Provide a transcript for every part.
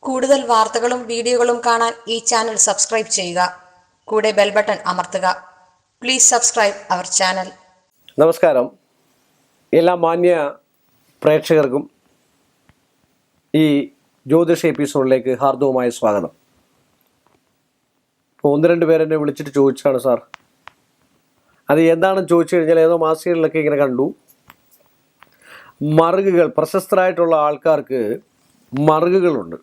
കൂടുതൽ വാർത്തകളും വീഡിയോകളും കാണാൻ ഈ ചാനൽ സബ്സ്ക്രൈബ് ചെയ്യുക. കൂടെ ബെൽ ബട്ടൺ അമർത്തുക. Please subscribe our channel. നമസ്കാരം. എല്ലാ മാന്യ പ്രേക്ഷകർക്കും ഈ ജ്യോതിഷ എപ്പിസോഡിലേക്ക് ഹാർദവമായ സ്വാഗതം. ഒന്ന് രണ്ട് പേരെന്നെ വിളിച്ചിട്ട് ചോദിച്ചാണ്, സാർ അത് എന്താണെന്ന് ചോദിച്ചു കഴിഞ്ഞാൽ ഏതോ മാസികകളിലൊക്കെ ഇങ്ങനെ കണ്ടു, മറുകുകൾ, പ്രശസ്തരായിട്ടുള്ള ആൾക്കാർക്ക് മറുകുകളുണ്ട്.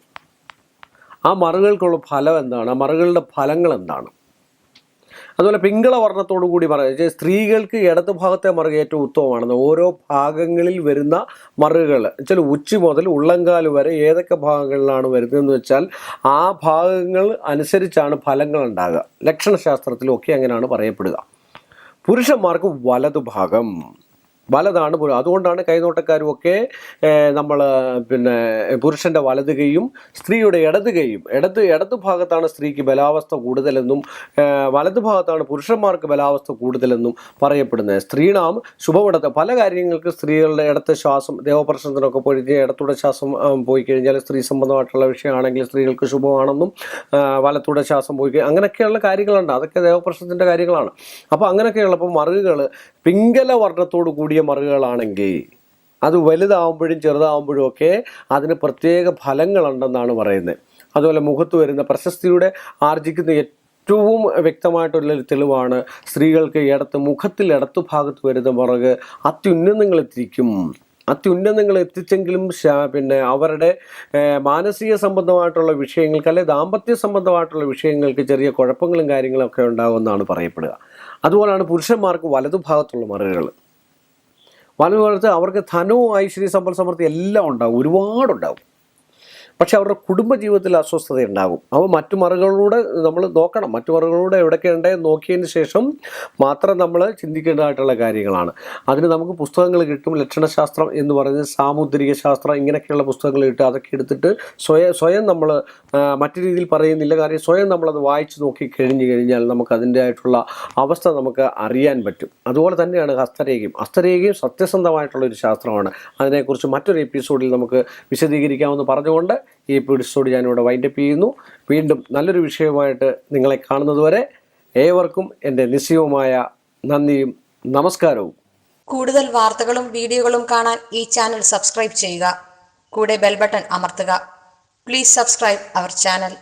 ആ മറുകൾക്കുള്ള ഫലം എന്താണ്, ആ മറുകളുടെ ഫലങ്ങൾ എന്താണ്? അതുപോലെ പിങ്കള വർണ്ണത്തോടു കൂടി പറയുക, സ്ത്രീകൾക്ക് ഇടതു ഭാഗത്തെ മറുക ഏറ്റവും ഉത്തമമാണെന്ന്. ഓരോ ഭാഗങ്ങളിൽ വരുന്ന മറുകൾ വെച്ചാൽ ഉച്ചി മുതൽ ഉള്ളങ്കാൽ വരെ ഏതൊക്കെ ഭാഗങ്ങളിലാണ് വരുന്നതെന്ന് വെച്ചാൽ ആ ഭാഗങ്ങൾ അനുസരിച്ചാണ് ഫലങ്ങൾ ഉണ്ടാകുക. ലക്ഷണശാസ്ത്രത്തിലും ഒക്കെ അങ്ങനെയാണ് പറയപ്പെടുക. പുരുഷന്മാർക്ക് വലതുഭാഗം വലതാണ്. അതുകൊണ്ടാണ് കൈനോട്ടക്കാരും ഒക്കെ നമ്മൾ പുരുഷൻ്റെ വലത് കൈയും സ്ത്രീയുടെ ഇടത് കൈയും ഇടതു ഭാഗത്താണ് സ്ത്രീക്ക് ബലാവസ്ഥ കൂടുതലെന്നും വലതു ഭാഗത്താണ് പുരുഷന്മാർക്ക് ബലാവസ്ഥ കൂടുതലെന്നും പറയപ്പെടുന്നത്. സ്ത്രീണാം ശുഭമിടത്ത് പല കാര്യങ്ങൾക്ക് സ്ത്രീകളുടെ ഇടത്തെ ശ്വാസം, ദേവപ്രശ്നത്തിനൊക്കെ പോയി ഇടത്തൂടെ ശ്വാസം പോയി കഴിഞ്ഞാൽ സ്ത്രീ സംബന്ധമായിട്ടുള്ള വിഷയമാണെങ്കിൽ സ്ത്രീകൾക്ക് ശുഭമാണെന്നും, വലത്തൂടെ ശ്വാസം പോയി അങ്ങനെയൊക്കെയുള്ള കാര്യങ്ങളുണ്ട്. അതൊക്കെ ദേവപ്രശ്നത്തിൻ്റെ കാര്യങ്ങളാണ്. അപ്പോൾ അങ്ങനെയൊക്കെയുള്ളപ്പോൾ മറുകുകൾ പിങ്കല വർണ്ണത്തോടു കൂടിയ മറുകളാണെങ്കിൽ അത് വലുതാവുമ്പോഴും ചെറുതാവുമ്പോഴും ഒക്കെ അതിന് പ്രത്യേക ഫലങ്ങളുണ്ടെന്നാണ് പറയുന്നത്. അതുപോലെ മുഖത്ത് വരുന്ന പ്രശസ്തിയുടെ ആർജിക്കുന്ന ഏറ്റവും വ്യക്തമായിട്ടുള്ളൊരു തെളിവാണ് സ്ത്രീകൾക്ക് മുഖത്തിൽ ഇടത്തു ഭാഗത്ത് വരുന്ന മറുക് അത്യുന്നതങ്ങൾ എത്തിച്ചെങ്കിലും അവരുടെ മാനസിക സംബന്ധമായിട്ടുള്ള വിഷയങ്ങൾക്ക്, അല്ലെങ്കിൽ ദാമ്പത്യ സംബന്ധമായിട്ടുള്ള വിഷയങ്ങൾക്ക് ചെറിയ കുഴപ്പങ്ങളും കാര്യങ്ങളൊക്കെ ഉണ്ടാകുമെന്നാണ് പറയപ്പെടുക. അതുപോലെയാണ് പുരുഷന്മാർക്ക് വലതുഭാഗത്തുള്ള മറുകൾ. വലതുഭാഗത്ത് അവർക്ക് ധനവും ഐശ്വര്യ സമ്പൽ സമൃദ്ധി എല്ലാം ഉണ്ടാകും, ഒരുപാടുണ്ടാകും. പക്ഷെ അവരുടെ കുടുംബജീവിതത്തിൽ അസ്വസ്ഥത ഉണ്ടാകും. അപ്പോൾ മറ്റു മറുകളിലൂടെ നമ്മൾ നോക്കണം. മറ്റു മറുകളിലൂടെ എവിടെയൊക്കെ ഉണ്ടെന്ന് നോക്കിയതിന് ശേഷം മാത്രം നമ്മൾ ചിന്തിക്കേണ്ടതായിട്ടുള്ള കാര്യങ്ങളാണ്. അതിന് നമുക്ക് പുസ്തകങ്ങൾ കിട്ടും. ലക്ഷണശാസ്ത്രം എന്ന് പറയുന്നത്, സാമുദ്രിക ശാസ്ത്രം, ഇങ്ങനെയൊക്കെയുള്ള പുസ്തകങ്ങൾ കിട്ടും. അതൊക്കെ എടുത്തിട്ട് സ്വയം നമ്മൾ മറ്റു രീതിയിൽ പറയുന്നില്ല, കാര്യം സ്വയം നമ്മളത് വായിച്ച് നോക്കി കഴിഞ്ഞാൽ നമുക്ക് അതിൻ്റെ ആയിട്ടുള്ള അവസ്ഥ നമുക്ക് അറിയാൻ പറ്റും. അതുപോലെ തന്നെയാണ് ഹസ്തരേഖയും സത്യസന്ധമായിട്ടുള്ളൊരു ശാസ്ത്രമാണ്. അതിനെക്കുറിച്ച് മറ്റൊരു എപ്പിസോഡിൽ നമുക്ക് വിശദീകരിക്കാമെന്ന് പറഞ്ഞുകൊണ്ട് ഈ എപ്പിസോഡ് ഞാനിവിടെ വൈൻഡപ്പ് ചെയ്യുന്നു. വീണ്ടും നല്ലൊരു വിഷയവുമായിട്ട് നിങ്ങളെ കാണുന്നതുവരെ ഏവർക്കും എൻ്റെ നിശ്ചയവുമായ നന്ദിയും നമസ്കാരവും. കൂടുതൽ വാർത്തകളും വീഡിയോകളും കാണാൻ ഈ ചാനൽ സബ്സ്ക്രൈബ് ചെയ്യുക. കൂടെ ബെൽ ബട്ടൺ അമർത്തുക. Please subscribe our channel.